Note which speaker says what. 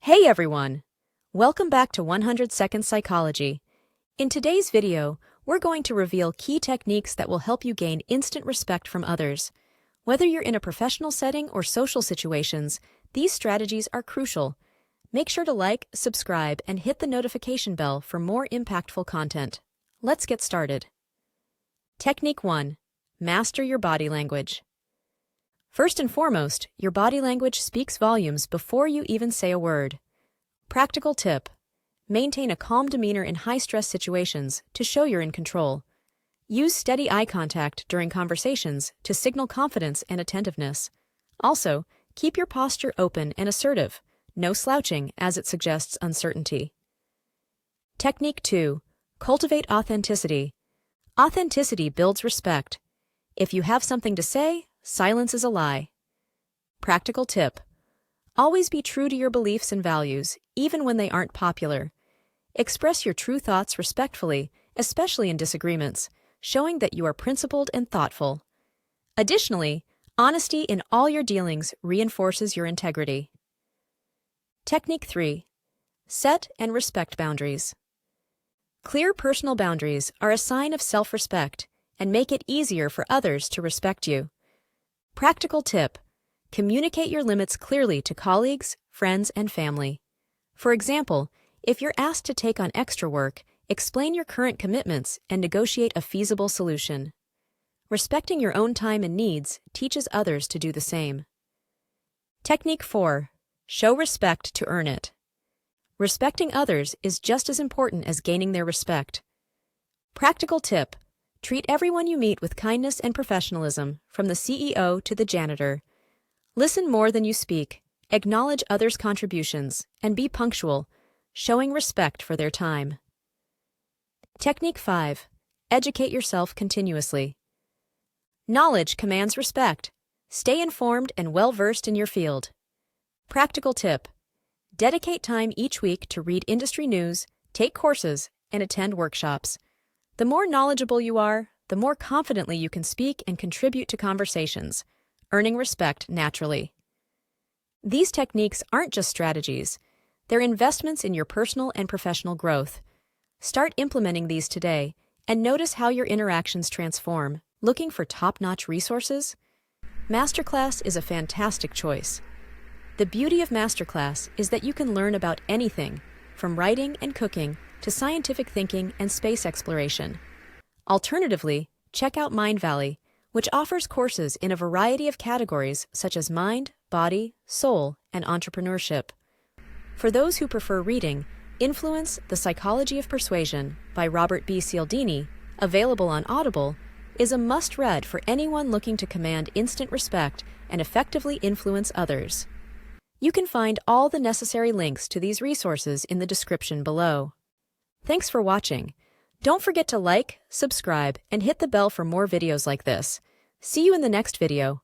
Speaker 1: Hey everyone! Welcome back to 100 Second Psychology. In today's video, we're going to reveal key techniques that will help you gain instant respect from others. Whether you're in a professional setting or social situations, these strategies are crucial. Make sure to like, subscribe, and hit the notification bell for more impactful content. Let's get started. Technique 1. Master your body language. First and foremost, your body language speaks volumes before you even say a word. Practical tip: maintain a calm demeanor in high-stress situations to show you're in control. Use steady eye contact during conversations to signal confidence and attentiveness. Also, keep your posture open and assertive, no slouching as it suggests uncertainty. Technique 2. Cultivate authenticity. Authenticity builds respect. If you have something to say, silence is a lie. Practical tip: always be true to your beliefs and values, even when they aren't popular. Express your true thoughts respectfully, especially in disagreements, showing that you are principled and thoughtful. Additionally, honesty in all your dealings reinforces your integrity. Technique 3. Set and respect boundaries. Clear personal boundaries are a sign of self-respect and make it easier for others to respect you. Practical tip: communicate your limits clearly to colleagues, friends, and family. For example, if you're asked to take on extra work, explain your current commitments and negotiate a feasible solution. Respecting your own time and needs teaches others to do the same. Technique 4. Show respect to earn it. Respecting others is just as important as gaining their respect. Practical tip: treat everyone you meet with kindness and professionalism, from the CEO to the janitor. Listen more than you speak, acknowledge others' contributions, and be punctual, showing respect for their time. Technique 5. Educate yourself continuously. Knowledge commands respect. Stay informed and well-versed in your field. Practical tip: dedicate time each week to read industry news, take courses, and attend workshops. The more knowledgeable you are, the more confidently you can speak and contribute to conversations, earning respect naturally. These techniques aren't just strategies, they're investments in your personal and professional growth. Start implementing these today and notice how your interactions transform. Looking for top-notch resources? Masterclass is a fantastic choice. The beauty of Masterclass is that you can learn about anything, from writing and cooking to scientific thinking and space exploration. Alternatively, check out Mind Valley, which offers courses in a variety of categories such as mind, body, soul, and entrepreneurship. For those who prefer reading, Influence: The Psychology of Persuasion by Robert B. Cialdini, available on Audible, is a must-read for anyone looking to command instant respect and effectively influence others. You can find all the necessary links to these resources in the description below. Thanks for watching. Don't forget to like, subscribe, and hit the bell for more videos like this. See you in the next video.